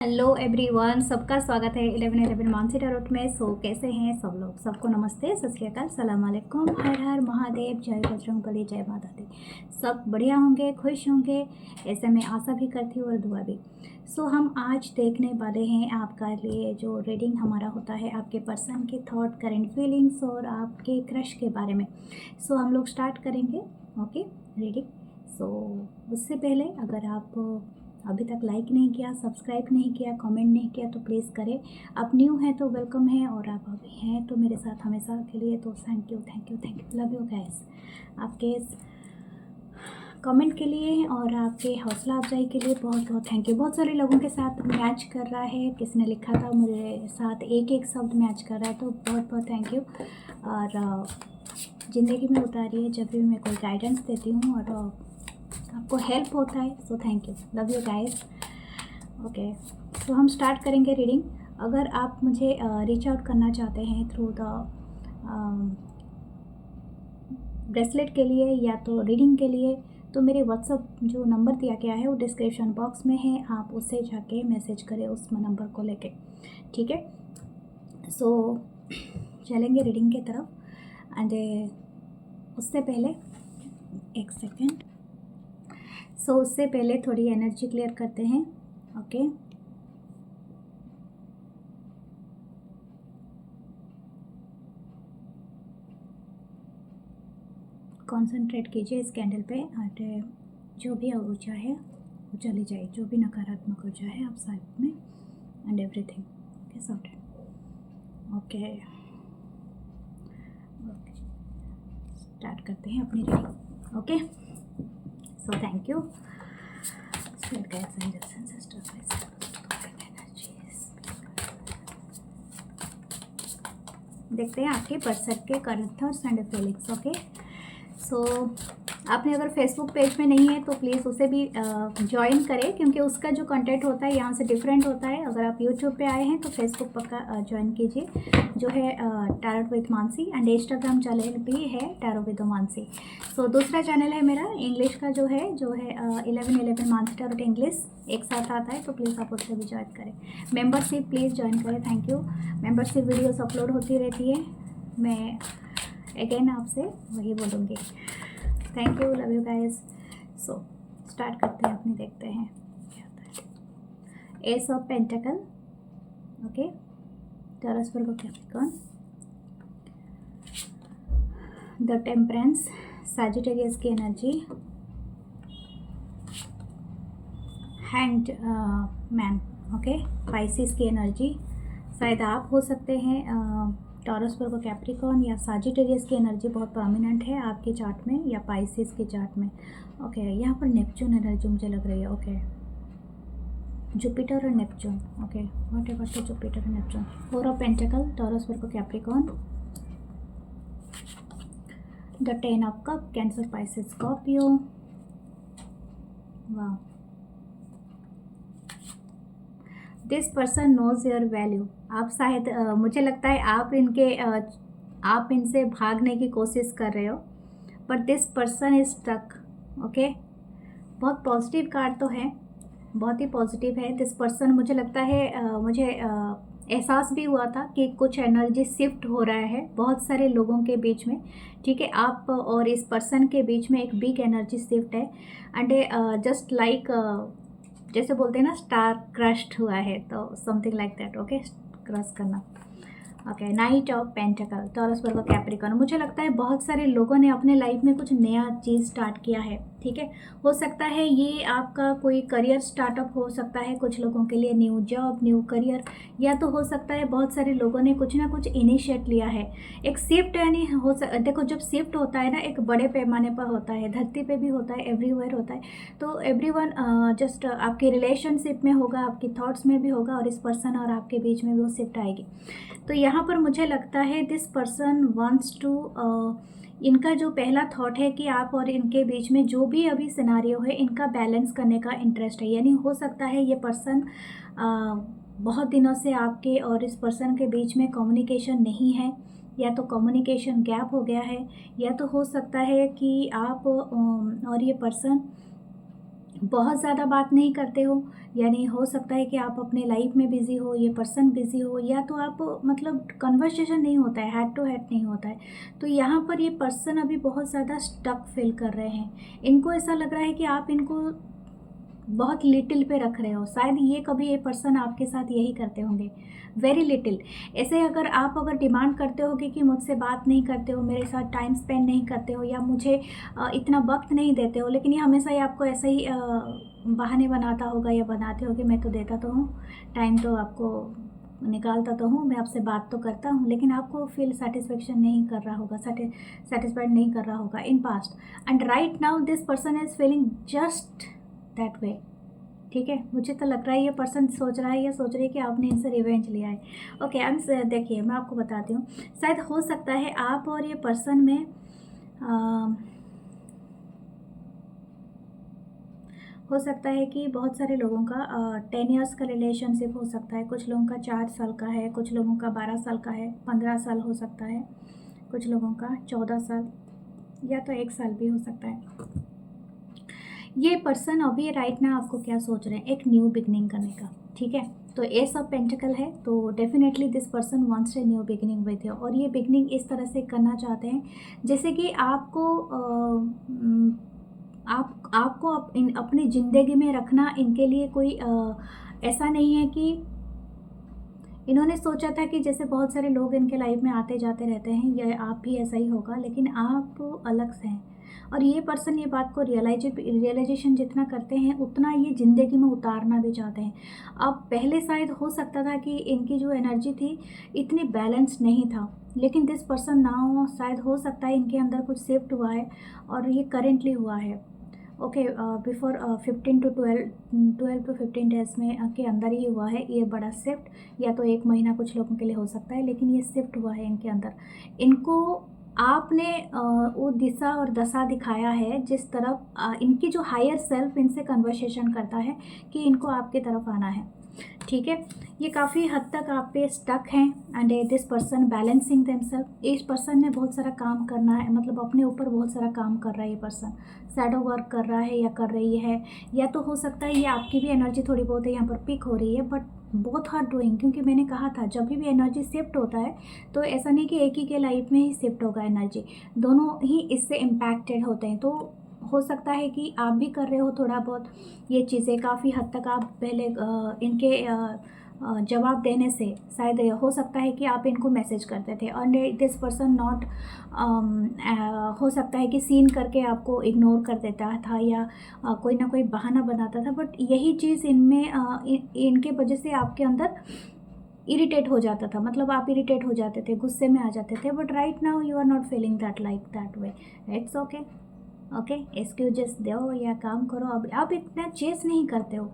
Hello everyone, सबका स्वागत है 1111 मानसी टैरोट में। कैसे हैं सब लोग? सबको नमस्ते, सत श्री अकाल, सलाम अलैकुम, हर हर महादेव, जय बजरंगबली, जय माता दी। सब बढ़िया होंगे, खुश होंगे, ऐसे मैं आशा भी करती हूँ और दुआ भी। हम आज देखने वाले हैं आपका लिए जो रीडिंग हमारा होता है आपके पर्सन के थॉट, करंट फीलिंग्स और आपके क्रश के बारे में। हम लोग स्टार्ट करेंगे ओके रीडिंग। उससे पहले अगर आप अभी तक लाइक नहीं किया, सब्सक्राइब नहीं किया, कमेंट नहीं किया तो प्लीज़ करें। आप न्यू हैं तो वेलकम है, और आप अभी हैं तो मेरे साथ हमेशा के लिए तो thank you thank you thank you, love you guys. आपके कमेंट के लिए और आपके हौसला अफजाई के लिए बहुत बहुत थैंक यू। बहुत सारे लोगों के साथ मैच कर रहा है, किसी ने लिखा था मेरे साथ एक एक शब्द मैच कर रहा है, तो बहुत बहुत थैंक यू। और ज़िंदगी में उतारी है जब भी मैं कोई गाइडेंस देती हूँ और आपको हेल्प होता है, so thank you, love you guys. Okay, तो हम स्टार्ट करेंगे रीडिंग। अगर आप मुझे रीच आउट करना चाहते हैं थ्रू द ब्रेसलेट के लिए या तो रीडिंग के लिए, तो मेरे व्हाट्सअप जो नंबर दिया गया है वो डिस्क्रिप्शन बॉक्स में है, आप उससे जाके मैसेज करें उस नंबर को लेके, ठीक है। चलेंगे रीडिंग की तरफ। एंड उससे पहले एक सेकेंड, उससे पहले थोड़ी एनर्जी क्लियर करते हैं। ओके, कंसंट्रेट कीजिए इस कैंडल पे, और जो भी ऊर्जा है वो चली जाए, जो भी नकारात्मक ऊर्जा है आप साइड में, and everything okay sorted. Okay, start करते हैं अपनी रीडिंग। Okay, thank you. देखते हैं आपके पर्सन के current thoughts and feelings. Okay, आपने अगर फेसबुक पेज में नहीं है तो प्लीज़ उसे भी ज्वाइन करें, क्योंकि उसका जो कंटेंट होता है यहाँ से डिफरेंट होता है। अगर आप यूट्यूब पे आए हैं तो फेसबुक पक्का ज्वाइन कीजिए, जो है tarot with Mansi, and Instagram channel भी है टैरो विद मानसी। दूसरा चैनल है मेरा इंग्लिश का, जो है 1111 मानसी टैरोट इंग्लिश एक साथ आता है, तो प्लीज़ आप उससे भी ज्वाइन करें। मेंबरशिप प्लीज़ ज्वाइन करें, thank you. Membership videos upload होती रहती है, मैं अगेन आपसे वही बोलूँगी। Thank you, love you guys. Start करते हैं अपनी, देखते हैं क्या होता है। Ace of pentacle, okay, Taurus Virgo Capricorn, the temperance, Sagittarius की energy, hanged man, okay, Pisces की एनर्जी, शायद आप हो सकते हैं। टॉरस वर्गो कैप्रिकॉर्न या सैजिटेरियस की एनर्जी बहुत प्रोमिनेंट है आपके चार्ट में, या पाइसिस के चार्ट में। ओके, यहाँ पर नेपच्यून एनर्जी मुझे लग रही है। ओके, जुपिटर और Neptune, okay, whatever the Jupiter और Neptune. Four of pentacle, Taurus Virgo Capricorn, the 10 of cup, Cancer Pisces Scorpio. वाह, this person knows your value. आप शायद मुझे लगता है आप इनसे भागने की कोशिश कर रहे हो, but this person is stuck. Okay, बहुत पॉजिटिव कार्ड तो है, बहुत ही पॉजिटिव है। दिस पर्सन, मुझे लगता है मुझे एहसास भी हुआ था कि कुछ एनर्जी शिफ्ट हो रहा है बहुत सारे लोगों के बीच में, ठीक है। आप और इस पर्सन के बीच में एक बिग एनर्जी शिफ्ट है, एंड जस्ट लाइक जैसे बोलते हैं ना, स्टार क्रश्ड हुआ है, तो something like that. Okay, crush करना। Okay, knight of pentacle, Taurus Virgo Capricorn. मुझे लगता है बहुत सारे लोगों ने अपने लाइफ में कुछ नया चीज़ स्टार्ट किया है, ठीक है। हो सकता है ये आपका कोई करियर स्टार्टअप हो सकता है, कुछ लोगों के लिए न्यू जॉब, न्यू करियर, या तो हो सकता है बहुत सारे लोगों ने कुछ ना कुछ इनिशिएट लिया है। एक शिफ्ट, यानी देखो, जब शिफ्ट होता है ना, एक बड़े पैमाने पर होता है, धरती पे भी होता है, एवरीवेयर होता है। तो एवरीवन जस्ट आपकी रिलेशनशिप में होगा, आपकी थॉट्स में भी होगा, और इस पर्सन और आपके बीच में भी वो शिफ्ट आएगी। तो यहाँ पर मुझे लगता है दिस पर्सन वांट्स टू, इनका जो पहला थॉट है कि आप और इनके बीच में जो भी अभी सिनारियो है, इनका बैलेंस करने का इंटरेस्ट है। यानी हो सकता है ये पर्सन बहुत दिनों से आपके और इस पर्सन के बीच में कम्युनिकेशन नहीं है, या तो कम्युनिकेशन गैप हो गया है, या तो हो सकता है कि आप और ये पर्सन बहुत ज़्यादा बात नहीं करते हो, यानी हो सकता है कि आप अपने लाइफ में बिज़ी हो, ये पर्सन बिज़ी हो, या तो आप मतलब कन्वर्सेशन नहीं होता है, हेड टू हेड नहीं होता है। तो यहाँ पर ये पर्सन अभी बहुत ज़्यादा स्टक फील कर रहे हैं। इनको ऐसा लग रहा है कि आप इनको बहुत लिटिल पे रख रहे हो। शायद ये कभी ये पर्सन आपके साथ यही करते होंगे, वेरी लिटिल। ऐसे अगर आप अगर डिमांड करते होगे कि मुझसे बात नहीं करते हो, मेरे साथ टाइम स्पेंड नहीं करते हो, या मुझे इतना वक्त नहीं देते हो, लेकिन ये हमेशा ही आपको ऐसे ही बहाने बनाता होगा या बनाते होगे, मैं तो देता तो हूँ टाइम, तो आपको निकालता तो हूँ, मैं आपसे बात तो करता हूँ, लेकिन आपको फील सेटिस्फेक्शन नहीं कर रहा होगा, सेटिस्फाइड नहीं कर रहा होगा in past. And right now this person is feeling just that way. ठीक है, मुझे तो लग रहा है ये पर्सन सोच रहा है या सोच रही है कि आपने इनसे रिवेंज लिया है। ओके, अब देखिए मैं आपको बताती हूँ। शायद हो सकता है आप और ये पर्सन में हो सकता है कि बहुत सारे लोगों का 10 ईयर्स का रिलेशनशिप हो सकता है, कुछ लोगों का 4 साल का है, कुछ लोगों का 12 साल का है, 15 साल हो सकता है, कुछ लोगों का 14 साल या तो 1 साल भी हो सकता है। ये पर्सन अभी राइट ना आपको क्या सोच रहे हैं, एक न्यू बिगनिंग करने का। ठीक है, तो एस ऑफ पेंटिकल है, तो definitely this person wants a new beginning with you, और ये बिगनिंग इस तरह से करना चाहते हैं जैसे कि आपको आपको अपनी ज़िंदगी में रखना इनके लिए कोई ऐसा नहीं है कि इन्होंने सोचा था कि जैसे बहुत सारे लोग इनके लाइफ में आते जाते रहते हैं, या आप भी ऐसा ही होगा, लेकिन आप अलग से हैं। और ये पर्सन ये बात को रियलाइजेशन जितना करते हैं उतना ये ज़िंदगी में उतारना भी चाहते हैं। अब पहले शायद हो सकता था कि इनकी जो एनर्जी थी इतनी बैलेंस नहीं था, लेकिन दिस पर्सन नाउ शायद हो सकता है इनके अंदर कुछ शिफ्ट हुआ है, और ये करेंटली हुआ है। Okay, before 15 to 12 to 15 days में के अंदर ही हुआ है ये बड़ा शिफ्ट, या तो 1 महीना कुछ लोगों के लिए हो सकता है, लेकिन ये शिफ्ट हुआ है इनके अंदर। इनको आपने वो दिशा और दशा दिखाया है जिस तरफ इनकी जो हायर सेल्फ इनसे कन्वर्सेशन करता है कि इनको आपके तरफ आना है। ठीक है, ये काफ़ी हद तक आप पे स्टक हैं, and this person balancing themselves. इस पर्सन ने बहुत सारा काम करना है, मतलब अपने ऊपर बहुत सारा काम कर रहा है ये पर्सन, शैडो वर्क कर रहा है या कर रही है, या तो हो सकता है ये आपकी भी एनर्जी थोड़ी बहुत है यहाँ पर पिक हो रही है, बट बोथ आर डूइंग, क्योंकि मैंने कहा था जब भी एनर्जी शिफ्ट होता है तो ऐसा नहीं कि एक ही के लाइफ में ही शिफ्ट होगा एनर्जी, दोनों ही इससे इम्पैक्टेड होते हैं। तो हो सकता है कि आप भी कर रहे हो थोड़ा बहुत ये चीज़ें, काफ़ी हद तक आप पहले इनके जवाब देने से शायद हो सकता है कि आप इनको मैसेज करते थे, और दिस पर्सन नॉट हो सकता है कि सीन करके आपको इग्नोर कर देता था, या कोई ना कोई बहाना बनाता था, बट यही चीज़ इनमें इनके वजह से आपके अंदर इरिटेट हो जाता था, मतलब आप इरिटेट हो जाते थे, गुस्से में आ जाते थे, but right now you are not feeling that like that way. It's okay, okay, excuses दो या काम करो, अब आप इतना चेस नहीं करते हो।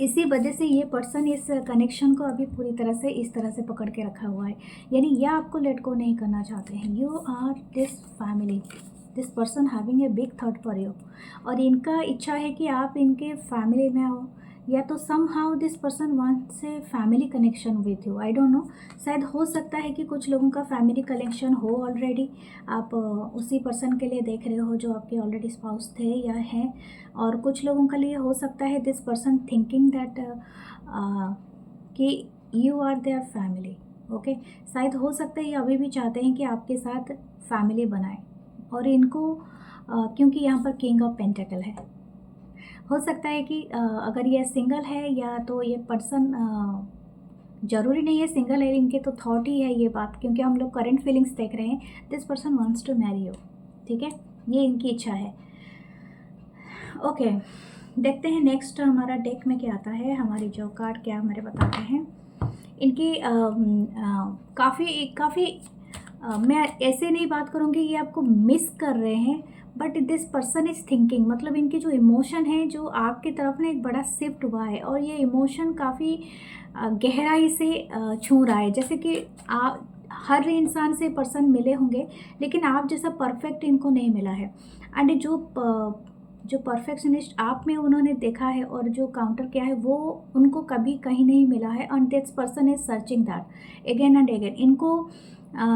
इसी वजह से ये पर्सन इस कनेक्शन को अभी पूरी तरह से इस तरह से पकड़ के रखा हुआ है, यानी यह आपको लेट गो नहीं करना चाहते हैं। You are this family, this person having a big thought for you, और इनका इच्छा है कि आप इनके फैमिली में हो, या तो somehow this person wants a family connection with you, I don't know. शायद हो सकता है कि कुछ लोगों का फैमिली कनेक्शन हो ऑलरेडी, आप उसी पर्सन के लिए देख रहे हो जो आपके ऑलरेडी स्पाउस थे या हैं, और कुछ लोगों के लिए हो सकता है दिस पर्सन थिंकिंग दैट कि you are their family. Okay, शायद हो सकता है ये अभी भी चाहते हैं कि आपके साथ फैमिली बनाए, और इनको क्योंकि यहाँ पर किंग ऑफ पेंटेकल है, हो सकता है कि अगर ये सिंगल है, या तो ये पर्सन ज़रूरी नहीं है सिंगल है, इनके तो थॉट ही है ये बात, क्योंकि हम लोग करंट फीलिंग्स देख रहे हैं। This person wants to marry you, ठीक है, ये इनकी इच्छा है। ओके, देखते हैं नेक्स्ट हमारा डेक में क्या आता है, हमारी जो कार्ड क्या हमारे बताते हैं। इनकी काफ़ी मैं ऐसे नहीं बात करूँगी ये आपको मिस कर रहे हैं, but this person is thinking, मतलब इनके जो इमोशन है जो आपकी तरफ ना एक बड़ा शिफ्ट हुआ है, और ये इमोशन काफ़ी गहराई से छू रहा है, जैसे कि आप हर इंसान से पर्सन मिले होंगे, लेकिन आप जैसा परफेक्ट इनको नहीं मिला है, एंड जो परफेक्शनिस्ट आप में उन्होंने देखा है और जो काउंटर किया है वो उनको कभी कहीं नहीं मिला है, and this person is searching that again and again. इनको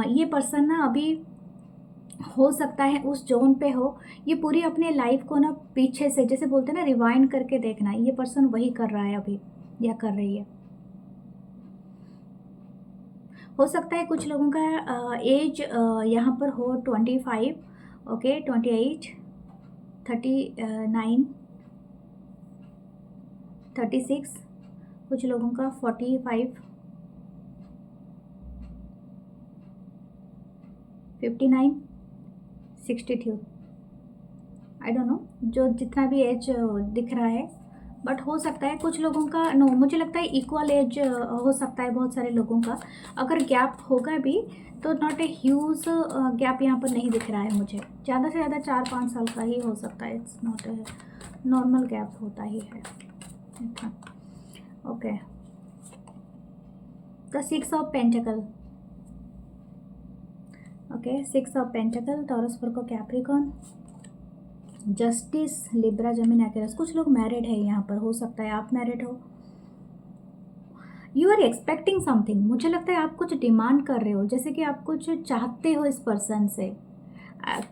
ये पर्सन ना अभी हो सकता है उस जोन पे हो, ये पूरी अपने लाइफ को ना पीछे से, जैसे बोलते हैं ना, रिवाइंड करके देखना, ये पर्सन वही कर रहा है अभी या कर रही है। हो सकता है कुछ लोगों का एज यहाँ पर हो 25, ओके, 28, 39, 36, कुछ लोगों का 45, 59, 62, आई डोंट नो, जो जितना भी एज दिख रहा है, बट हो सकता है कुछ लोगों का, नो, मुझे लगता है इक्वल एज हो सकता है बहुत सारे लोगों का। अगर गैप होगा भी तो नॉट ए ह्यूज गैप यहाँ पर नहीं दिख रहा है मुझे, ज़्यादा से ज़्यादा 4-5 साल का ही हो सकता है, it's not a normal gap होता ही है। Okay, the 6 of pentacle, okay, 6 of pentacle, Taurus, Virgo, Capricorn, justice, Libra, Gemini, Aquarius. कुछ लोग मैरिड है यहाँ पर, हो सकता है आप मैरिड हो। यू आर एक्सपेक्टिंग समथिंग, मुझे लगता है आप कुछ डिमांड कर रहे हो, जैसे कि आप कुछ चाहते हो इस पर्सन से,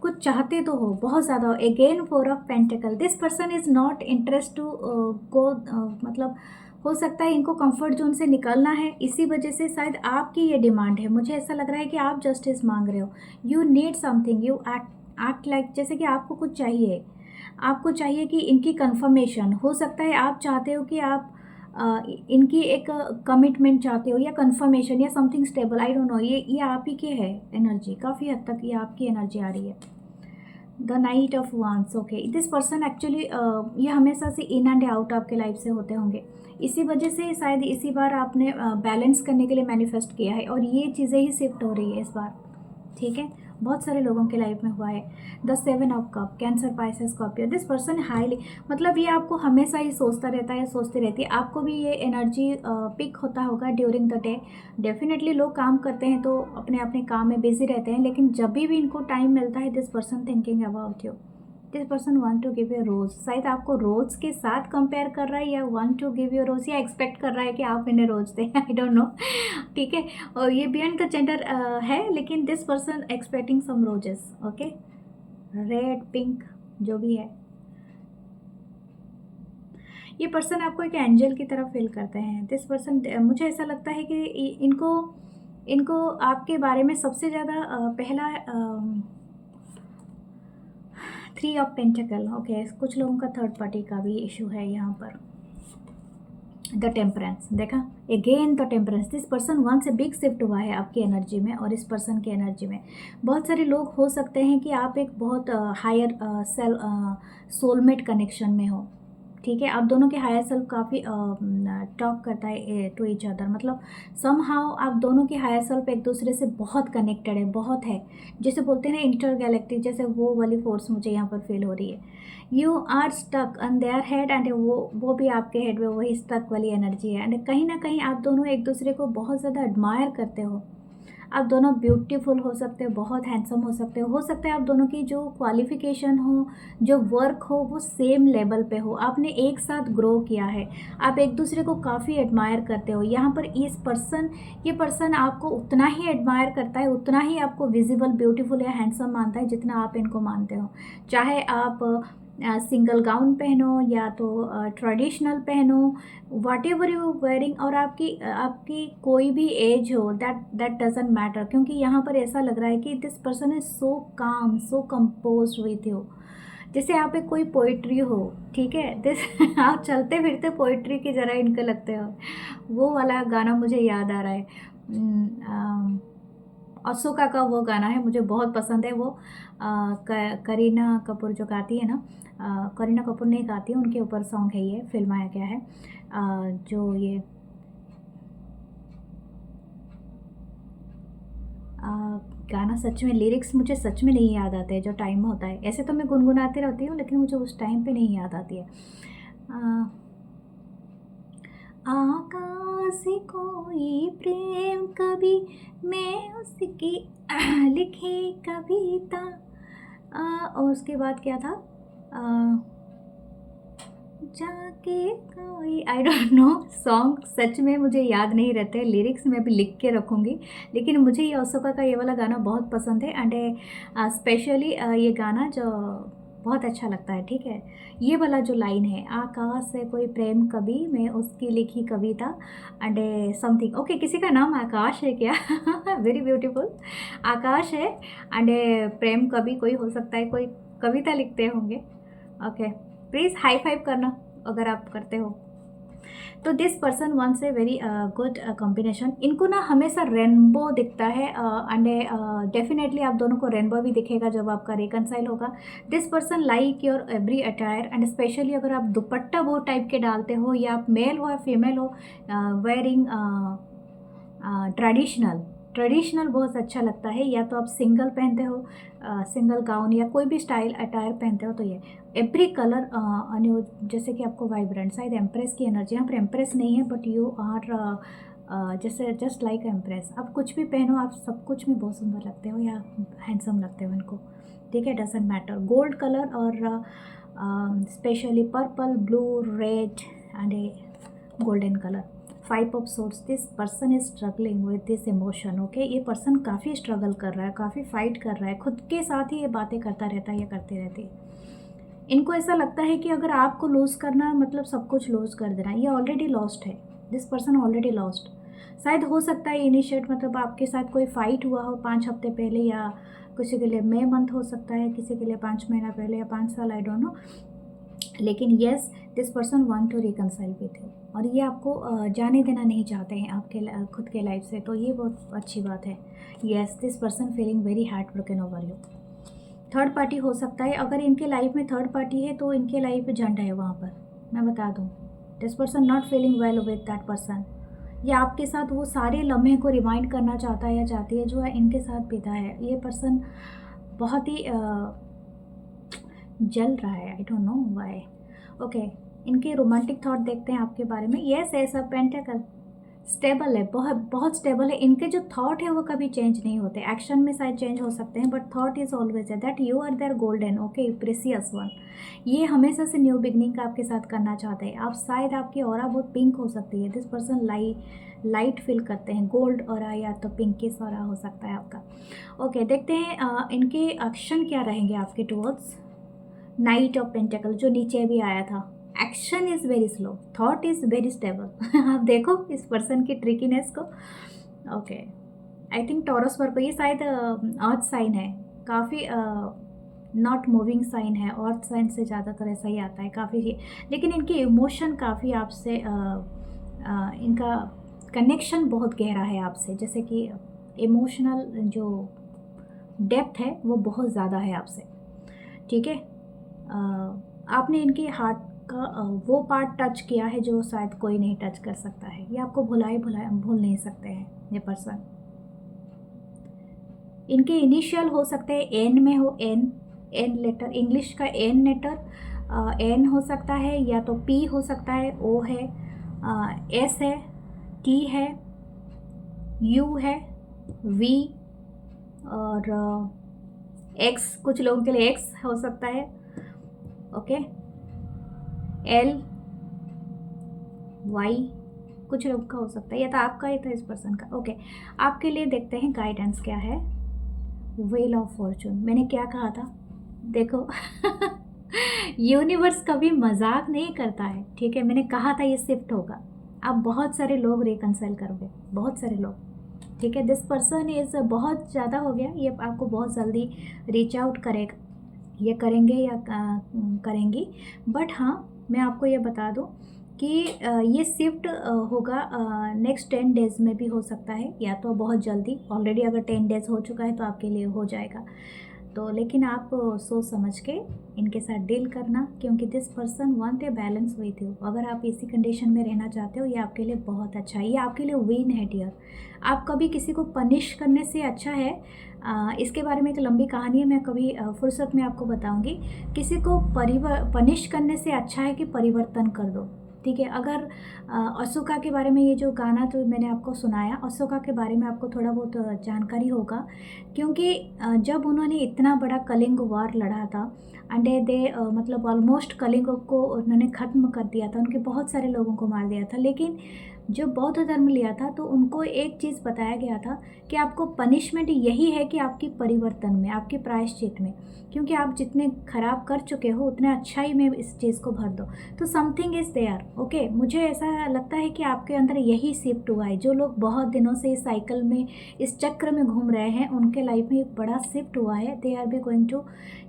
कुछ चाहते तो हो बहुत ज़्यादा। Again 4 of pentacles, this person is not interest to go, मतलब हो सकता है इनको कंफर्ट जोन से निकलना है, इसी वजह से शायद आपकी ये डिमांड है। मुझे ऐसा लग रहा है कि आप जस्टिस मांग रहे हो, you need something, you act like, जैसे कि आपको कुछ चाहिए, आपको चाहिए कि इनकी कंफर्मेशन, हो सकता है आप चाहते हो कि आप इनकी एक कमिटमेंट चाहते हो या कंफर्मेशन या something stable, I don't no, ये आप ही के है एनर्जी, काफ़ी हद तक ये आपकी एनर्जी आ रही है। द नाइट ऑफ वांस, ओके, दिस पर्सन एक्चुअली ये हमेशा से इन एंड आउट आपके लाइफ से होते होंगे, इसी वजह से शायद इसी बार आपने बैलेंस करने के लिए मैनिफेस्ट किया है, और ये चीज़ें ही शिफ्ट हो रही है इस बार, ठीक है, बहुत सारे लोगों के लाइफ में हुआ है। The 7 of cup, cancer, Pisces, Scorpio, this person highly, मतलब ये आपको हमेशा ही सोचता रहता है, सोचती रहती है, आपको भी ये एनर्जी पिक होता होगा ड्यूरिंग द डे। डेफिनेटली लोग काम करते हैं तो अपने अपने काम में बिजी रहते हैं, लेकिन जब भी इनको टाइम मिलता है, this person thinking about you, this person want to give you rose, शायद आपको रोज़ के साथ कंपेयर कर रहा है, या वांट टू गिव यू रोज़, या एक्सपेक्ट कर रहा है कि आप इन्हें रोज़ दें, आई डोंट नो, ठीक है, और ये बियॉन्ड द जेंडर है, लेकिन this person expecting some roses, okay, red, pink, जो भी है, ये पर्सन आपको एक एंजल की तरफ फील करते हैं। दिस पर्सन, मुझे ऐसा लगता है कि इनको इनको आपके बारे में सबसे ज़्यादा पहला 3 ऑफ पेंटिकल, ओके, कुछ लोगों का थर्ड पार्टी का भी इशू है यहाँ पर। द टेम्परेंस, देखा, again the temperance, this person one से बिग शिफ्ट हुआ है आपकी एनर्जी में और इस पर्सन की एनर्जी में। बहुत सारे लोग हो सकते हैं कि आप एक बहुत हायर सोलमेट कनेक्शन में हो, ठीक है, आप दोनों के हायर सेल्फ काफ़ी टॉक करता है टू ईच अदर, मतलब सम हाउ आप दोनों के हायर सेल्फ एक दूसरे से बहुत कनेक्टेड है, बहुत है, जैसे बोलते हैं ना इंटर गैलेक्टिक, जैसे वो वाली फोर्स मुझे यहाँ पर फील हो रही है। You are stuck on their head, and वो भी आपके हेड में वही स्टक वाली एनर्जी है, एंड कहीं ना कहीं आप दोनों एक दूसरे को बहुत ज़्यादा एडमायर करते हो, आप दोनों ब्यूटीफुल हो सकते हो, बहुत हैंडसम हो सकता है आप दोनों की जो क्वालिफिकेशन हो, जो वर्क हो, वो सेम लेवल पे हो, आपने एक साथ ग्रो किया है, आप एक दूसरे को काफ़ी एडमायर करते हो। यहाँ पर ये पर्सन आपको उतना ही एडमायर करता है, उतना ही आपको विजिबल, ब्यूटीफुल या हैंडसम मानता है जितना आप इनको मानते हो, चाहे आप सिंगल गाउन पहनो या तो ट्रेडिशनल पहनो, वाट एवर यू वेयरिंग, और आपकी कोई भी एज हो, दैट डजेंट मैटर, क्योंकि यहाँ पर ऐसा लग रहा है कि दिस पर्सन इज सो काम, सो कंपोज विथ यू, जैसे आप एक कोई पोइट्री हो, ठीक है, दिस आप चलते फिरते पोइट्री की जरा इनको लगते हो, वो वाला गाना मुझे याद आ रहा है, अशोका का वो गाना है, मुझे बहुत पसंद है वो, करीना कपूर जो गाती है ना, करीना कपूर नहीं गाती है, उनके ऊपर सॉन्ग है, ये फिल्म आया क्या है, जो ये गाना, सच में लिरिक्स मुझे सच में नहीं याद आते, जो टाइम होता है, ऐसे तो मैं गुनगुनाती रहती हूँ, लेकिन मुझे उस टाइम पे नहीं याद आती है। आकाश से कोई प्रेम कभी, मैं उसकी लिखी कविता, और उसके बाद क्या था, जाके कोई, आई डोंट नो सॉन्ग, सच में मुझे याद नहीं रहते, लिरिक्स मैं भी लिख के रखूँगी, लेकिन मुझे ये ओसोका का ये वाला गाना बहुत पसंद है। एंड स्पेशली ये गाना जो बहुत अच्छा लगता है, ठीक है। ये वाला जो लाइन है, आकाश से कोई प्रेम कभी, मैं उसकी लिखी कविता एंड समथिंग, ओके, किसी का नाम आकाश है क्या? वेरी ब्यूटीफुल, आकाश है एंड प्रेम कभी, कोई हो सकता है कोई कविता लिखते होंगे। ओके, प्लीज़ हाई फाइव करना अगर आप करते हो। तो this person once a very good combination. इनको ना हमेशा रेनबो दिखता है एंड डेफिनेटली आप दोनों को रेनबो भी दिखेगा जब आपका रिकनसाइल होगा। This person like your every attire and specially अगर आप दुपट्टा वो टाइप के डालते हो, या आप मेल हो या फीमेल हो, वेयरिंग ट्रेडिशनल बहुत अच्छा लगता है। या तो आप सिंगल पहनते हो, सिंगल गाउन या कोई भी स्टाइल अटायर पहनते हो, तो ये एवरी कलर अन्यू, जैसे कि आपको वाइब्रेंट, शायद एम्प्रेस की एनर्जी, यहाँ पर एम्प्रेस नहीं है बट यू आर जैसे जस्ट लाइक एम्प्रेस। आप कुछ भी पहनो, आप सब कुछ में बहुत सुंदर लगते हो या हैंडसम लगते हो इनको, ठीक है, डजेंट मैटर। गोल्ड कलर और specially purple, blue, red and A golden colour. 5 of source, this person is struggling with this emotion, okay. ये पर्सन काफ़ी स्ट्रगल कर रहा है, काफ़ी फाइट कर रहा है, खुद के साथ ही ये बातें करता रहता है या करती रहती है। इनको ऐसा लगता है कि अगर आपको लूज़ करना मतलब सब कुछ लूज़ कर देना, ये ऑलरेडी लॉस्ट है, दिस पर्सन ऑलरेडी लॉस्ट। शायद हो सकता है इनिशिएट, मतलब आपके साथ कोई फाइट हुआ हो 5 हफ्ते पहले, या किसी के लिए मई मंथ हो सकता है, किसी के लिए 5 महीना पहले या 5 साल, आई डोंट नो। लेकिन yes, this person want to reconcile with you, और ये आपको जाने देना नहीं चाहते हैं आपके खुद के लाइफ से, तो ये बहुत अच्छी बात है। Yes, this person feeling very heart broken over you. Third party हो सकता है, अगर इनके लाइफ में थर्ड पार्टी है तो इनके लाइफ में झंड है वहाँ पर, मैं बता दूँ। This person not feeling well with that person, या आपके साथ वो सारे लम्हे को रिमाइंड करना चाहता है या चाहती है जो है इनके साथ बीता है। ये पर्सन बहुत ही जल रहा है, आई डोंट नो व्हाई। ओके, इनके रोमांटिक थॉट देखते हैं आपके बारे में। येस, ऐसा पेंटाकल स्टेबल है, बहुत स्टेबल है। इनके जो थॉट है वो कभी चेंज नहीं होते, एक्शन में शायद चेंज हो सकते हैं बट थॉट इज़ ऑलवेज है that you are their golden, okay, precious one. ये हमेशा से न्यू बिगनिंग का आपके साथ करना चाहते हैं। आप शायद आपकी ऑरा बहुत पिंक हो सकती है, दिस पर्सन लाइट फील करते हैं, गोल्ड ऑरा या तो पिंकिश ऑरा हो सकता है आपका। ओके, देखते हैं इनके एक्शन क्या रहेंगे आपके टुवर्ड्स। नाइट ऑफ पेंटाकल जो नीचे भी आया था, action is very slow, thought is very stable. आप देखो इस पर्सन की ट्रिकीनेस को। ओके, आई थिंक टॉरस पर को, ये शायद अर्थ साइन है, काफ़ी नॉट मूविंग साइन है, अर्थ साइन से ज़्यादातर ऐसा ही आता है काफ़ी। लेकिन इनके इमोशन काफ़ी आपसे इनका कनेक्शन बहुत गहरा है आपसे, जैसे कि इमोशनल जो डेप्थ है वो बहुत ज़्यादा है आपसे, ठीक है। आपने इनके हार्ट का वो पार्ट टच किया है जो शायद कोई नहीं टच कर सकता है। ये आपको भूल नहीं सकते हैं ये पर्सन। इनके इनिशियल हो सकते हैं एन में हो, एन लेटर, इंग्लिश का एन लेटर एन हो सकता है, या तो पी हो सकता है, ओ है, एस है, टी है, यू है, वी और एक्स, कुछ लोगों के लिए एक्स हो सकता है, ओके, एल, वाई कुछ लोग का हो सकता है, या तो आपका ही था इस पर्सन का। ओके, आपके लिए देखते हैं गाइडेंस क्या है। व्हील ऑफ फॉर्चून, मैंने क्या कहा था, देखो यूनिवर्स कभी मजाक नहीं करता है, ठीक है। मैंने कहा था ये शिफ्ट होगा, आप बहुत सारे लोग रिकनसाइल करोगे, बहुत सारे लोग, ठीक है। दिस पर्सन इज बहुत ज़्यादा हो गया, ये आपको बहुत जल्दी रीच आउट करेगा, ये करेंगे या करेंगी। बट हाँ, मैं आपको ये बता दूँ कि ये शिफ्ट होगा नेक्स्ट 10 डेज़ में भी हो सकता है, या तो बहुत जल्दी, ऑलरेडी अगर 10 डेज़ हो चुका है तो आपके लिए हो जाएगा। तो लेकिन आप सोच समझ के इनके साथ डील करना, क्योंकि this person want a balance with you. अगर आप इसी कंडीशन में रहना चाहते हो, ये आपके लिए बहुत अच्छा है, ये आपके लिए विन है डियर। आप कभी किसी को पनिश करने से अच्छा है, इसके बारे में एक लंबी कहानी है, मैं कभी फुर्सत में आपको बताऊंगी। किसी को पनिश करने से अच्छा है कि परिवर्तन कर दो, ठीक है। अगर अशोका के बारे में ये जो गाना जो मैंने आपको सुनाया, अशोका के बारे में आपको थोड़ा बहुत जानकारी होगा, क्योंकि जब उन्होंने इतना बड़ा कलिंग वार लड़ा था एंड दे मतलब ऑलमोस्ट कलिंग को उन्होंने ख़त्म कर दिया था, उनके बहुत सारे लोगों को मार दिया था, लेकिन जो बौद्ध धर्म लिया था तो उनको एक चीज़ बताया गया था कि आपको पनिशमेंट यही है कि आपकी परिवर्तन में, आपके प्रायश्चित में, क्योंकि आप जितने खराब कर चुके हो उतने अच्छाई में इस चीज़ को भर दो। तो समथिंग इज़ देयर, ओके। मुझे ऐसा लगता है कि आपके अंदर यही शिफ्ट हुआ है। जो लोग बहुत दिनों से इस साइकिल में, इस चक्र में घूम रहे हैं, उनके लाइफ में एक बड़ा शिफ्ट हुआ है। They are be going to,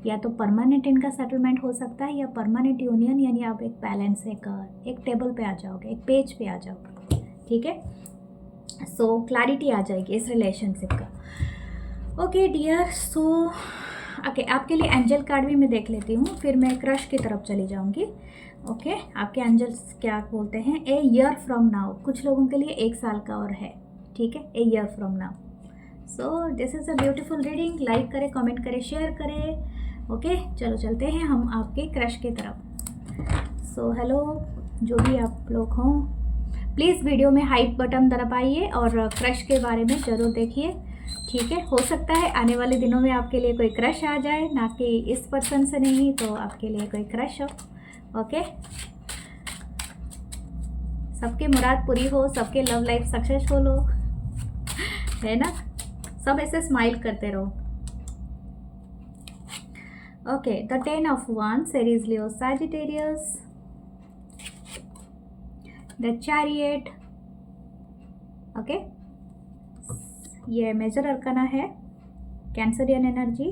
या तो परमानेंट इनका सेटलमेंट हो सकता है या परमानेंट यूनियन, यानी आप एक बैलेंस, एक टेबल पे आ जाओगे, एक पेज पे आ जाओगे, ठीक है। सो क्लैरिटी आ जाएगी इस रिलेशनशिप का। ओके डियर, सो ओके, आपके लिए एंजल कार्ड भी मैं देख लेती हूँ, फिर मैं क्रश की तरफ चली जाऊँगी। ओके, आपके एंजल्स क्या बोलते हैं? ए ईयर फ्रॉम नाउ, कुछ लोगों के लिए 1 साल का और है, ठीक है, a year from now. So this is a beautiful reading. Like करें, कमेंट करें, शेयर करें। ओके, चलो चलते हैं हम आपके क्रश की तरफ। सो हेलो, जो भी आप लोग हों, प्लीज़ वीडियो में हाइप बटन दबाइए और क्रश के बारे में ज़रूर देखिए, ठीक है। हो सकता है आने वाले दिनों में आपके लिए कोई क्रश आ जाए, ना कि इस पर्सन से नहीं तो आपके लिए कोई क्रश हो, ओके। सबके मुराद पूरी हो, सबके लव लाइफ सक्सेसफुल हो, है ना। सब ऐसे स्माइल करते रहो। Okay, the 10 of Wands, Aries, Leo, Sagittarius, the chariot, okay. ये मेजर अरकाना है, Cancerian energy.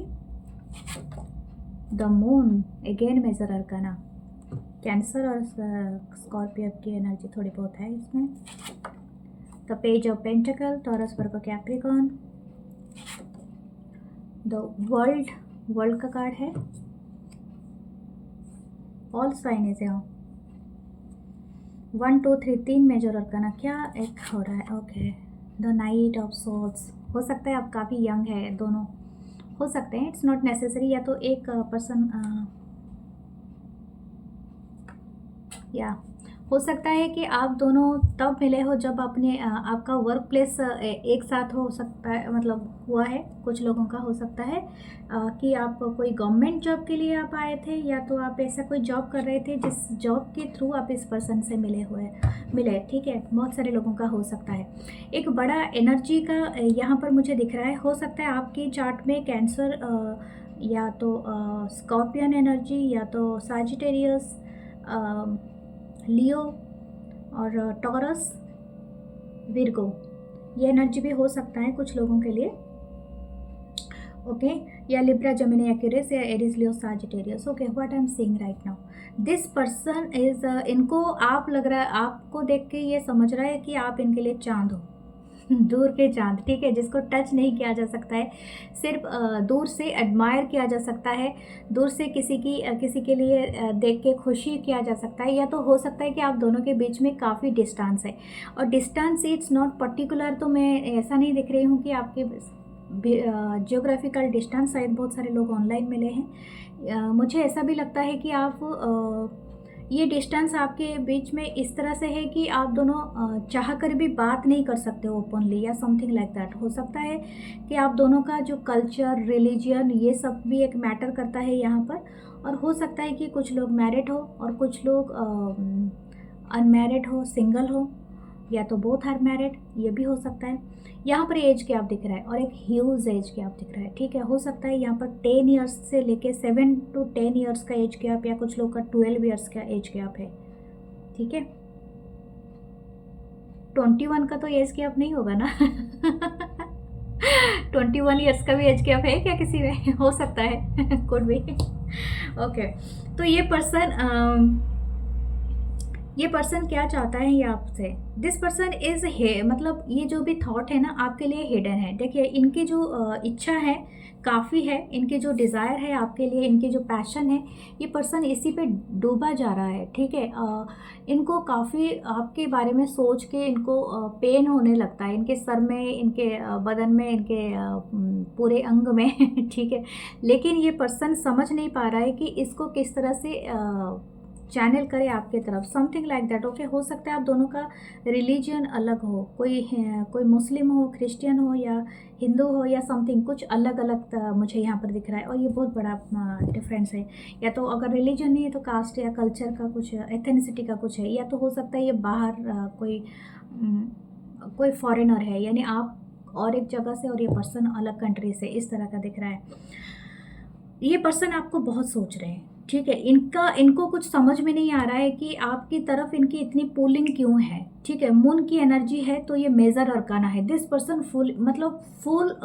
The moon, again major arcana, Cancer और स्कॉर्पियो की एनर्जी थोड़ी बहुत है इसमें। The page of pentacle, Taurus, Virgo, Capricorn. The world, world का card है। ऑल साइन इज यहाँ 1 2 3, 3 मेजर अरकाना, क्या एक हो रहा है, okay. The knight of souls, हो सकता है आप काफ़ी यंग है, दोनों हो सकते हैं, इट्स नॉट नेसेसरी। या तो एक पर्सन, या हो सकता है कि आप दोनों तब मिले हो जब अपने आपका वर्क प्लेस एक साथ हो सकता है, मतलब हुआ है। कुछ लोगों का हो सकता है कि आप कोई गवर्नमेंट जॉब के लिए आप आए थे, या तो आप ऐसा कोई जॉब कर रहे थे जिस जॉब के थ्रू आप इस पर्सन से मिले, ठीक है। बहुत सारे लोगों का हो सकता है। एक बड़ा एनर्जी का यहाँ पर मुझे दिख रहा है। हो सकता है आपकी चार्ट में कैंसर, या तो स्कॉर्पियन एनर्जी, या तो सैजिटेरियस, लियो और टॉरस, विर्गो, ये एनर्जी भी हो सकता है कुछ लोगों के लिए, ओके। या लिब्रा, जेमिनी, एक्वेरियस, या Aries, Leo, Sagittarius, okay. What I am seeing right now, this person is, इनको आप लग रहा है, आपको देख के ये समझ रहा है कि आप इनके लिए चांद हो, दूर के चांद, ठीक है, जिसको टच नहीं किया जा सकता है, सिर्फ दूर से एडमायर किया जा सकता है, दूर से किसी के लिए देख के खुशी किया जा सकता है। या तो हो सकता है कि आप दोनों के बीच में काफ़ी डिस्टेंस है, और डिस्टेंस इट्स नॉट पर्टिकुलर, तो मैं ऐसा नहीं दिख रही हूँ कि आपके जियोग्राफिकल डिस्टेंस, शायद बहुत सारे लोग ऑनलाइन मिले हैं। मुझे ऐसा भी लगता है कि आप ये डिस्टेंस आपके बीच में इस तरह से है कि आप दोनों चाह कर भी बात नहीं कर सकते ओपनली, या समथिंग लाइक दैट। हो सकता है कि आप दोनों का जो कल्चर, रिलीजियन, ये सब भी एक मैटर करता है यहाँ पर। और हो सकता है कि कुछ लोग मैरिड हो और कुछ लोग अनमैरिड हो, सिंगल हो, या तो बोथ आर मैरिड, ये भी हो सकता है। यहाँ पर एज गैप दिख रहा है, और एक ह्यूज एज गैप दिख रहा है, ठीक है। हो सकता है यहाँ पर 10 ईयर्स से लेके 7 to 10 ईयर्स का एज गैप, या कुछ लोग का 12 ईयर्स का एज गैप है, ठीक है। 21 का तो एज गैप नहीं होगा ना 21 ईयर्स का भी एज गैप है क्या किसी में? हो सकता है कुड भी, ओके। तो ये पर्सन क्या चाहता है ये आपसे? दिस पर्सन इज है, मतलब ये जो भी थॉट है ना आपके लिए हिडन है। देखिए, इनकी जो इच्छा है काफ़ी है, इनके जो डिज़ायर है आपके लिए, इनके जो पैशन है, ये पर्सन इसी पे डूबा जा रहा है, ठीक है। इनको काफ़ी आपके बारे में सोच के इनको पेन होने लगता है, इनके सर में, इनके बदन में, इनके पूरे अंग में ठीक है। लेकिन ये पर्सन समझ नहीं पा रहा है कि इसको किस तरह से चैनल करे आपके तरफ, समथिंग लाइक दैट। ओके, हो सकता है आप दोनों का रिलीजन अलग हो, कोई मुस्लिम हो, क्रिश्चियन हो या हिंदू हो या समथिंग, कुछ अलग अलग मुझे यहाँ पर दिख रहा है। और ये बहुत बड़ा डिफरेंस है। या तो अगर रिलीजन नहीं है तो कास्ट या कल्चर का कुछ, एथेनिसिटी का कुछ है, या तो हो सकता है ये बाहर कोई फॉरेनर है, यानी आप और एक जगह से और ये पर्सन अलग कंट्री से, इस तरह का दिख रहा है। ये पर्सन आपको बहुत सोच रहे हैं, ठीक है। इनको कुछ समझ में नहीं आ रहा है कि आपकी तरफ इनकी इतनी पुलिंग क्यों है, ठीक है। मून की एनर्जी है तो ये मेजर अरकाना है। दिस पर्सन फुल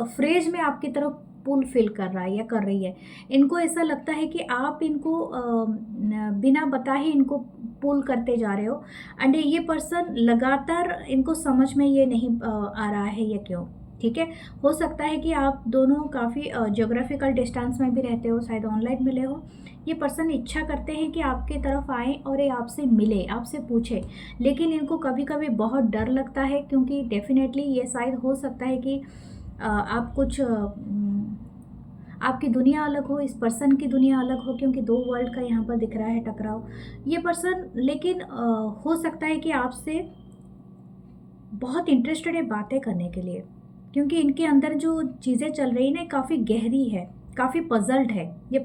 फ्रेज में आपकी तरफ पुल फील कर रहा है या कर रही है। इनको ऐसा लगता है कि आप इनको बिना बताए इनको पुल करते जा रहे हो। एंड ये पर्सन लगातार, इनको समझ में ये नहीं आ रहा है ये क्यों, ठीक है। हो सकता है कि आप दोनों काफ़ी ज्योग्राफिकल डिस्टेंस में भी रहते हो, शायद ऑनलाइन मिले हो। ये पर्सन इच्छा करते हैं कि आपके तरफ आए और ये आपसे मिले, आपसे पूछे, लेकिन इनको कभी कभी बहुत डर लगता है, क्योंकि डेफिनेटली ये शायद हो सकता है कि आप कुछ आपकी दुनिया अलग हो, इस पर्सन की दुनिया अलग हो, क्योंकि दो वर्ल्ड का यहाँ पर दिख रहा है टकराव। ये पर्सन लेकिन हो सकता है कि आपसे बहुत इंटरेस्टेड है बातें करने के लिए, क्योंकि इनके अंदर जो चीज़ें चल रही ना काफ़ी गहरी है, काफ़ी पजल्ड है। ये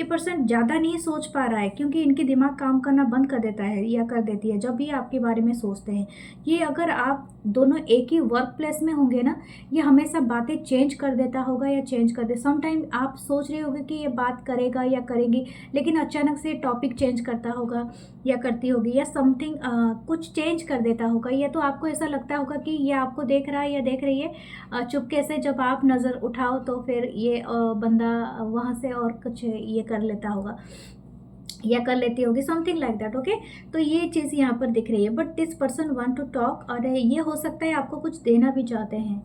पर्सन ज़्यादा नहीं सोच पा रहा है, क्योंकि इनकी दिमाग काम करना बंद कर देता है या कर देती है जब भी आपके बारे में सोचते हैं। ये अगर आप दोनों एक ही वर्क प्लेस में होंगे ना, ये हमेशा बातें चेंज कर देता होगा या चेंज कर दे। समटाइम आप सोच रहे होगे कि ये बात करेगा या करेगी, लेकिन अचानक से टॉपिक चेंज करता होगा या करती होगी, या समथिंग कुछ चेंज कर देता होगा। या तो आपको ऐसा लगता होगा कि ये आपको देख रहा है या देख रही है चुपके से, जब आप नज़र उठाओ तो फिर ये बंदा वहाँ से और कुछ ये कर लेता होगा या कर लेती होगी, समथिंग लाइक दैट। ओके, तो ये चीज़ यहाँ पर दिख रही है। But this person want to talk, और ये हो सकता है आपको कुछ देना भी चाहते हैं।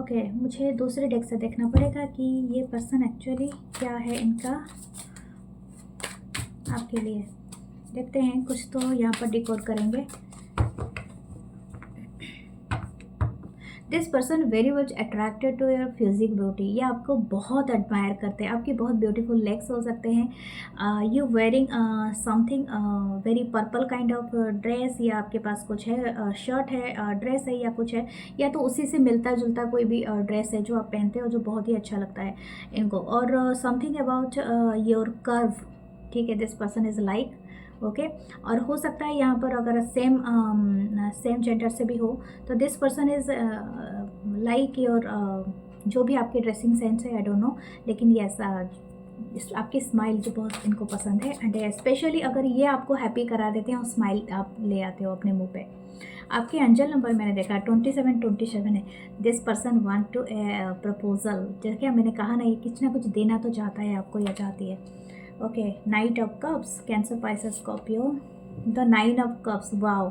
ओके, मुझे दूसरे डेक से देखना पड़ेगा कि ये पर्सन एक्चुअली क्या है इनका आपके लिए। देखते हैं, कुछ तो यहाँ पर डिकोड करेंगे। This person very much attracted to your physique beauty. ये आपको बहुत एडमायर करते हैं, आपकी बहुत ब्यूटीफुल लेग्स हो सकते हैं। You wearing something very purple kind of dress, या आपके पास कुछ है, शर्ट है, ड्रेस है या कुछ है, या तो उसी से मिलता जुलता कोई भी ड्रेस है जो आप पहनते हो, जो बहुत ही अच्छा लगता है इनको। और समथिंग अबाउट योर कर्व, ठीक है। This person is like, okay. और हो सकता है यहाँ पर अगर सेम जेंडर से भी हो तो this person is like your, जो भी आपकी ड्रेसिंग सेंस है, आई डोंट नो, लेकिन यस आपकी स्माइल जो बहुत इनको पसंद है। एंड स्पेशली अगर ये आपको हैप्पी करा देते हैं और स्माइल आप ले आते हो अपने मुंह पे। आपके एंजल नंबर मैंने देखा 27 है। This person want to proposal, जैसे कि मैंने कहा ना, ये कुछ ना कुछ देना तो चाहता है आपको या चाहती है। Okay, knight of cups, Cancer, Pisces, Scorpio, the 9 of cups. Wow,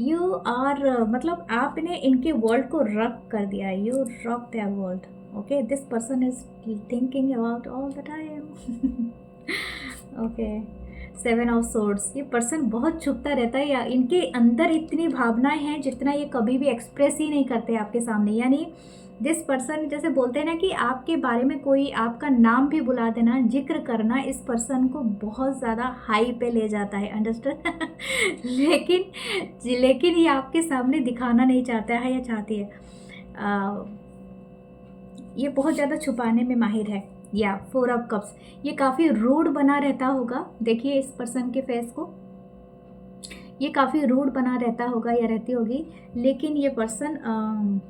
you are मतलब आपने इनके वर्ल्ड को रॉक कर दिया है, you rock their world. Okay, this person is thinking about all the time. Okay, 7 of swords. ये person बहुत छुपता रहता है, या इनके अंदर इतनी भावनाएं हैं जितना ये कभी भी एक्सप्रेस ही नहीं करते आपके सामने। यानी दिस पर्सन, जैसे बोलते हैं ना कि आपके बारे में कोई आपका नाम भी बुला देना, जिक्र करना, इस पर्सन को बहुत ज़्यादा हाई पे ले जाता है, अंडरस्टैंड। लेकिन ये आपके सामने दिखाना नहीं चाहता है या चाहती है। ये बहुत ज़्यादा छुपाने में माहिर है। या 4 ऑफ कप्स, ये काफ़ी रूड बना रहता होगा। देखिए इस पर्सन के फेस को, ये काफ़ी रूड बना रहता होगा या रहती होगी, लेकिन ये पर्सन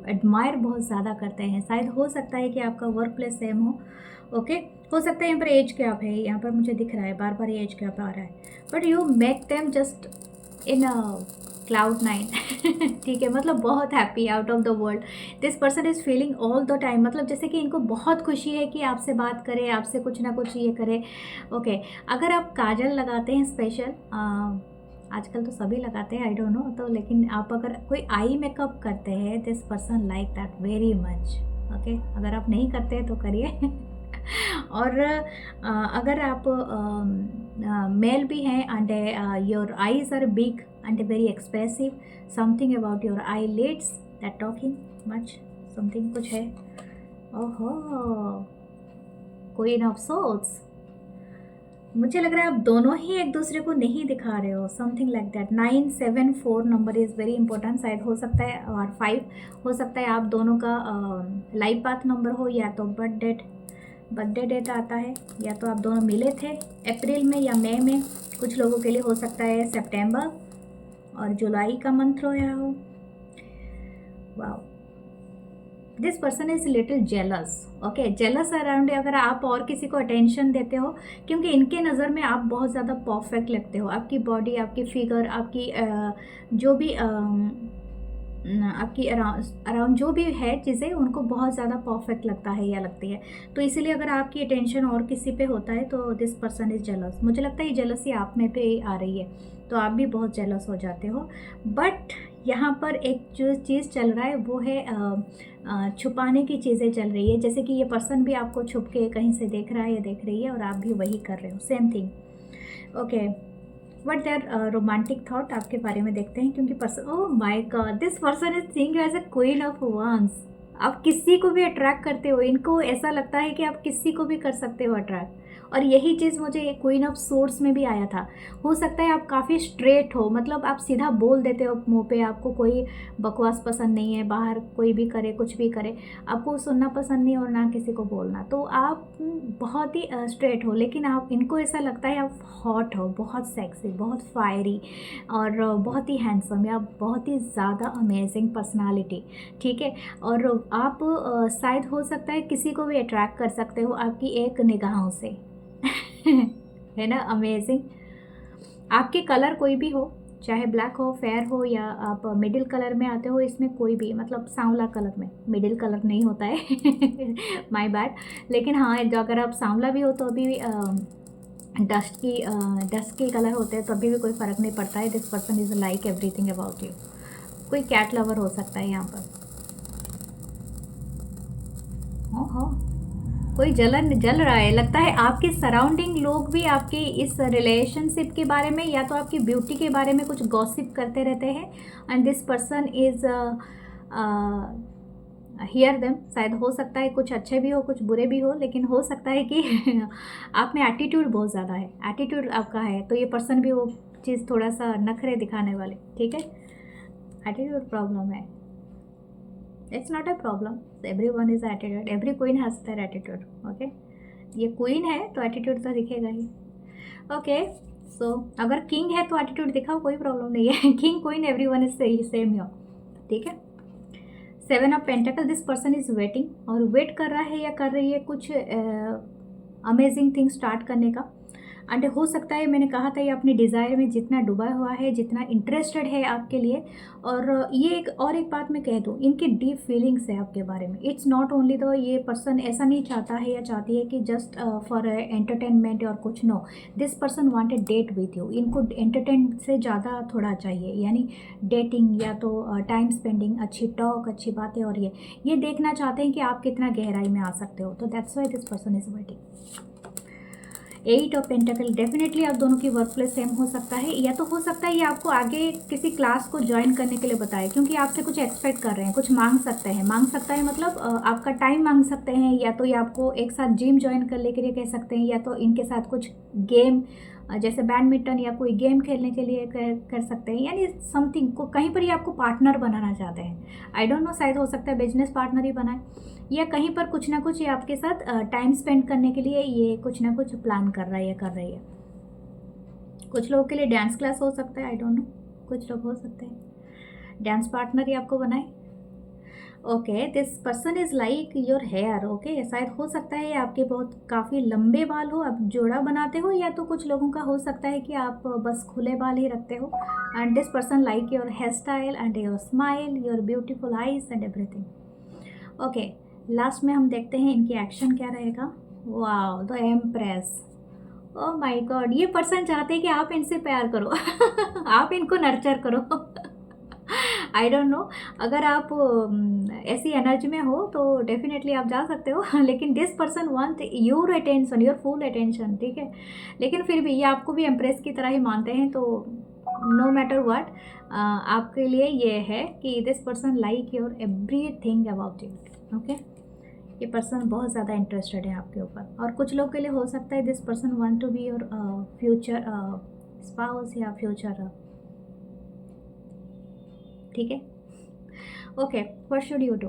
एडमायर बहुत ज़्यादा करते हैं। शायद हो सकता है कि आपका वर्क प्लेस सेम हो। ओके, हो सकता है यहाँ पर एज गैप है, यहाँ पर मुझे दिख रहा है बार बार ये एज गैप आ रहा है। But you make them just in cloud 9। ठीक है, मतलब बहुत happy, out of the world. This person is feeling all the time, मतलब जैसे कि इनको बहुत खुशी है कि आपसे बात करे, आपसे कुछ ना कुछ ये करे। ओके, अगर आप काजल लगाते हैं स्पेशल, आजकल तो सभी लगाते हैं, आई डोंट नो, तो लेकिन आप अगर कोई आई मेकअप करते हैं, this person like that very much. Okay, अगर आप नहीं करते हैं तो करिए। और अगर आप मेल भी हैं and your eyes are big and very expressive, something about your eyelids that talking much, something कुछ है। ओहो, क्वीन ऑफ सोल्स, मुझे लग रहा है आप दोनों ही एक दूसरे को नहीं दिखा रहे हो, something like that. 974 number is very important. शायद हो सकता है, और 5 हो सकता है आप दोनों का लाइफ पाथ नंबर हो, या तो बर्थडे डेट आता है, या तो आप दोनों मिले थे अप्रैल में या मई में। कुछ लोगों के लिए हो सकता है सितंबर और जुलाई का मंथ रहा हो। Wow, this person is little jealous. Okay, jealous around, अगर आप और किसी को अटेंशन देते हो, क्योंकि इनके नज़र में आप बहुत ज़्यादा परफेक्ट लगते हो। आपकी बॉडी, आपकी फिगर, आपकी जो भी आपकी अराउंड जो भी है चीज़ें, उनको बहुत ज़्यादा परफेक्ट लगता है या लगती है। तो इसीलिए अगर आपकी अटेंशन और किसी पे होता है तो दिस पर्सन इज़ जेलस। मुझे लगता है ये जेलसी आप में पे आ रही है, तो आप भी बहुत जेलस हो जाते हो। बट यहाँ पर एक जो चीज़ चल रहा है वो है छुपाने की चीज़ें चल रही है। जैसे कि ये पर्सन भी आपको छुप के कहीं से देख रहा है या देख रही है, और आप भी वही कर रहे हो, same thing. Okay, what their romantic thought आपके बारे में देखते हैं, क्योंकि person, oh my God, this person is seeing you as a queen of wands. आप किसी को भी अट्रैक्ट करते हो, इनको ऐसा लगता है कि आप किसी को भी कर सकते हो अट्रैक्ट। और यही चीज़ मुझे क्वीन ऑफ सोर्ड्स में भी आया था। हो सकता है आप काफ़ी स्ट्रेट हो, मतलब आप सीधा बोल देते हो मुंह पे, आपको कोई बकवास पसंद नहीं है, बाहर कोई भी करे कुछ भी करे, आपको सुनना पसंद नहीं और ना किसी को बोलना। तो आप बहुत ही स्ट्रेट हो, लेकिन आप, इनको ऐसा लगता है आप हॉट हो, बहुत सेक्सी, बहुत फायरी, और बहुत ही हैंडसम, या बहुत ही ज़्यादा अमेजिंग पर्सनालिटी। ठीक है, और आप शायद हो सकता है किसी को भी अट्रैक्ट कर सकते हो आपकी एक निगाहों से। है ना, अमेजिंग। आपके कलर कोई भी हो, चाहे ब्लैक हो, फेयर हो, या आप मिडिल कलर में आते हो, इसमें कोई भी, मतलब सांवला कलर में, मिडिल कलर नहीं होता है माय बैड। लेकिन हाँ, जो अगर आप सांवला भी हो तो अभी डस्ट के कलर होते हैं, तो अभी भी कोई फ़र्क नहीं पड़ता है। This person is like everything about you. कोई कैट लवर हो सकता है यहाँ पर। ओहो, कोई जल रहा है, लगता है आपके सराउंडिंग लोग भी आपके इस रिलेशनशिप के बारे में या तो आपकी ब्यूटी के बारे में कुछ गॉसिप करते रहते हैं। And this person is hear them. शायद हो सकता है कुछ अच्छे भी हो कुछ बुरे भी हो, लेकिन हो सकता है कि आप में एटीट्यूड बहुत ज़्यादा है, एटीट्यूड आपका है, तो ये पर्सन भी वो चीज़ थोड़ा सा नखरे दिखाने वाले। ठीक है, एटीट्यूड प्रॉब्लम है। It's not a problem, every one is attitude, every queen has their attitude. Okay, ये क्वीन है तो एटीट्यूड तो दिखेगा ही। ओके, सो अगर किंग है तो एटीट्यूड दिखाओ, कोई प्रॉब्लम नहीं है। King queen every one is same here. ठीक है, 7 of pentacles, this person is waiting, और वेट कर रहा है या कर रही है कुछ अमेजिंग थिंग स्टार्ट करने का। एंड हो सकता है, मैंने कहा था, ये अपनी डिज़ायर में जितना डूबा हुआ है, जितना इंटरेस्टेड है आपके लिए। और ये एक बात मैं कह दूँ, इनकी डीप फीलिंग्स है आपके बारे में। इट्स नॉट ओनली दो, ये पर्सन ऐसा नहीं चाहता है या चाहती है कि जस्ट फॉर एंटरटेनमेंट और कुछ, no, this person wanted date with you. इनको एंटरटेन से ज़्यादा थोड़ा चाहिए, यानी डेटिंग या तो टाइम स्पेंडिंग, अच्छी टॉक, अच्छी बातें, और ये देखना चाहते हैं कि आप कितना गहराई में आ सकते हो। तो that's why this person is waiting. 8 of pentacle, definitely आप दोनों की वर्क प्लेस सेम हो सकता है, या तो हो सकता है ये आपको आगे किसी क्लास को ज्वाइन करने के लिए बताए, क्योंकि आपसे कुछ एक्सपेक्ट कर रहे हैं, कुछ मांग सकते हैं। मांग सकता है मतलब आपका टाइम मांग सकते हैं, या तो ये आपको एक साथ जिम ज्वाइन करने के लिए कह सकते हैं, या तो इनके साथ कुछ गेम जैसे बैडमिंटन या कोई गेम खेलने के लिए कर सकते हैं, यानी समथिंग को कहीं पर ही आपको पार्टनर बनाना चाहते हैं। आई डोंट नो, शायद हो सकता है बिजनेस पार्टनर ही बनाए, या कहीं पर कुछ ना कुछ ये आपके साथ टाइम स्पेंड करने के लिए ये कुछ ना कुछ प्लान कर रहा है या कर रही है। कुछ लोगों के लिए डांस क्लास हो सकता है, आई डोंट नो, कुछ लोग हो सकते हैं डांस पार्टनर ही आपको बनाए। Okay, this person is like your hair. Okay, शायद हो सकता है आपके बहुत काफ़ी लंबे बाल हो, आप जोड़ा बनाते हो, या तो कुछ लोगों का हो सकता है कि आप बस खुले बाल ही रखते हो। And this person like your hair style and your smile, your beautiful eyes and everything. Okay, last में हम देखते हैं इनकी एक्शन क्या रहेगा। Wow, the empress. Oh my God, ये पर्सन चाहते हैं कि आप इनसे प्यार करो आप इनको नर्चर करो। आई डोंट नो, अगर आप ऐसी एनर्जी में हो तो डेफिनेटली आप जा सकते हो लेकिन this person want your attention, your full attention. ठीक है, लेकिन फिर भी ये आपको भी एम्प्रेस की तरह ही मानते हैं, तो नो मैटर व्हाट, आपके लिए ये है कि this person like your everything about it. Okay, ये पर्सन बहुत ज़्यादा इंटरेस्टेड है आपके ऊपर। और कुछ लोग के लिए हो सकता है this person want to be your future spouse या फ्यूचर, ठीक है। Okay, what should you do?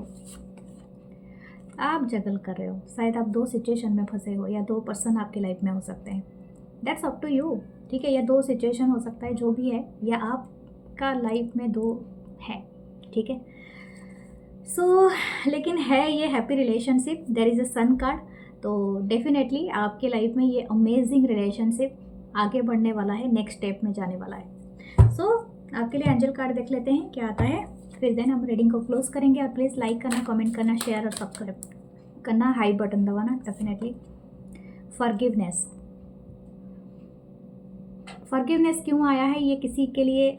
आप जगल कर रहे हो, शायद आप 2 सिचुएशन में फंसे हो या 2 पर्सन आपकी लाइफ में हो सकते हैं। दैट्स अप टू यू, ठीक है। या 2 सिचुएशन हो सकता है, जो भी है, या आपका लाइफ में 2 है, ठीक है। सो लेकिन है ये happy relationship, there is a sun card, तो डेफिनेटली आपके लाइफ में ये अमेजिंग रिलेशनशिप आगे बढ़ने वाला है, नेक्स्ट स्टेप में जाने वाला है। सो आपके लिए एंजल कार्ड देख लेते हैं क्या आता है, फिर देन हम रीडिंग को क्लोज करेंगे। और प्लीज़ लाइक करना, कमेंट करना, शेयर और सब्सक्राइब करना, हाई बटन दबाना डेफिनेटली। फॉरगिवनेस, फॉरगिवनेस क्यों आया है ये किसी के लिए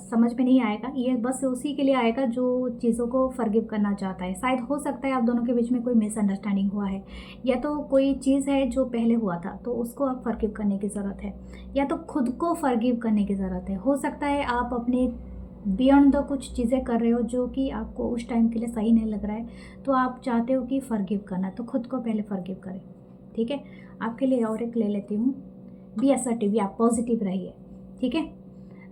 समझ में नहीं आएगा, ये बस उसी के लिए आएगा जो चीज़ों को फॉरगिव करना चाहता है। शायद हो सकता है आप दोनों के बीच में कोई मिसअंडरस्टैंडिंग हुआ है, या तो कोई चीज़ है जो पहले हुआ था तो उसको अब फॉरगिव करने की ज़रूरत है, या तो खुद को फॉरगिव करने की ज़रूरत है। हो सकता है आप अपने बियॉन्ड द कुछ चीज़ें कर रहे हो जो कि आपको उस टाइम के लिए सही नहीं लग रहा है, तो आप चाहते हो कि फॉरगिव करना, तो खुद को पहले फॉरगिव करें, ठीक है। आपके लिए और एक ले लेती हूँ, बी असर्टिव, या पॉजिटिव रहिए, ठीक है।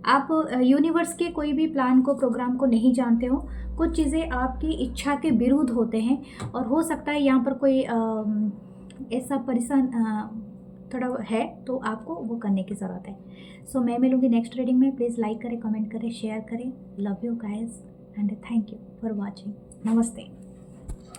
आप यूनिवर्स के कोई भी प्लान को, प्रोग्राम को नहीं जानते हो, कुछ चीज़ें आपकी इच्छा के विरुद्ध होते हैं, और हो सकता है यहाँ पर कोई ऐसा पर्सन थोड़ा है, तो आपको वो करने की ज़रूरत है। सो मैं मिलूँगी नेक्स्ट रीडिंग में। प्लीज़ लाइक करें, कमेंट करें, शेयर करें। Love you guys and thank you for watching. नमस्ते।